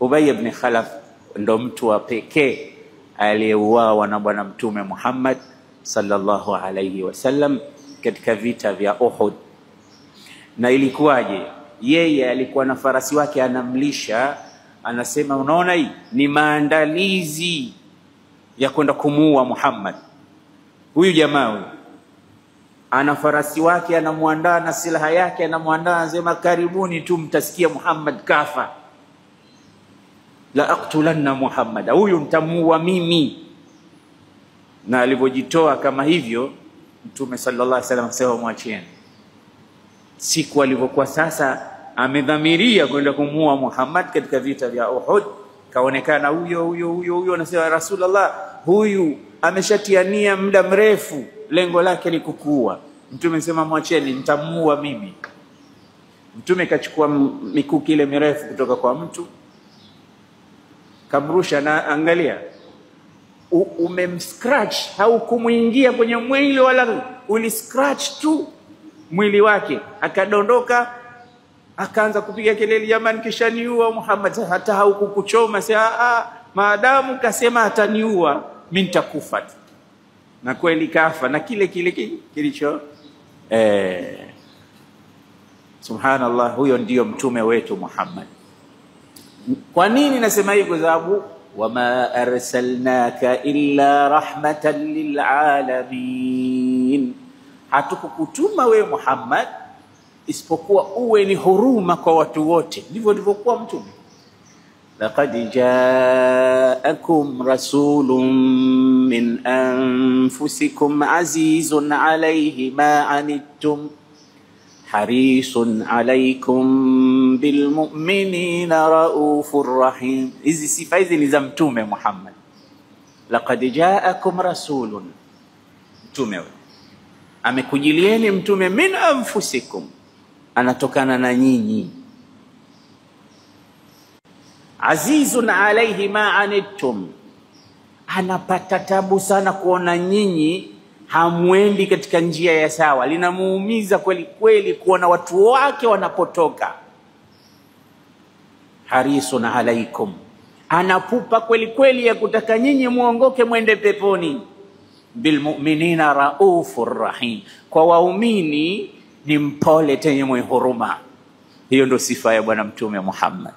Ubay ibn Khalaf ndo mtu wa pekee aliyeuawa na bwana mtume Muhammad sallallahu alayhi wasallam katika vita vya Uhud. Na ilikuwaje? Yeye alikuwa na farasi wake anamlisha, anasema unaona hii ni maandalizi ya kwenda kumuua Muhammad. Huyu jamaa huyu ana farasi wake, anamuandaa na silaha yake, anamuandaa, anasema karibuni tu mtasikia Muhammad kafa, la aqtulanna Muhammad, huyu mtamuua mimi. Na alipojitoa kama hivyo, Mtume sallallahu alaihi wasallam akasema mwacheni. Siku alivyokuwa sasa amedhamiria kwenda kumuua Muhammad katika vita vya Uhud, kaonekana huyo anasema Rasulullah, huyu ameshatiania muda mrefu, lengo lake ni kukuua. Mtume sema mwacheni, nitamuua mimi. Mtume kachukua mikuki ile mirefu kutoka kwa mtu, kamrusha, na angalia umemscratch, haukumuingia kwenye mwili wala uliscratch tu mwili wake, akadondoka, akaanza kupiga kelele, jamani kishaniua Muhammad, hata haukukuchoma. Sasa maadamu kasema ataniua, mimi nitakufa. Na kweli kafa, na kile kilicho subhanallah, huyo ndio mtume wetu Muhammad. Kwa nini nasema hivi? Kwa sababu wama arsalnaka illa rahmatan lilalamin, hatukukutuma we Muhammad isipokuwa uwe ni huruma kwa watu wote. Ndivyo ndivyokuwa mtume. laqad jaakum rasulun min anfusikum azizun alayhi ma anittum harisun alaykum bilmu'minina raufur rahim. Hizi sifa hizi ni za mtume Muhammad. laqad jaakum rasulun, mtume amekujilieni mtume, min anfusikum, anatokana na nyinyi, azizun alayhi ma anittum, anapata tabu sana kuona nyinyi hamwendi katika njia ya sawa, linamuumiza kweli kweli kuona watu wake wanapotoka. harisun alaikum, anapupa kweli kweli ya kutaka nyinyi muongoke mwende peponi. bilmu'minina raufur rahim, kwa waumini ni mpole tenye mwenye huruma. Hiyo ndo sifa ya bwana mtume Muhammad.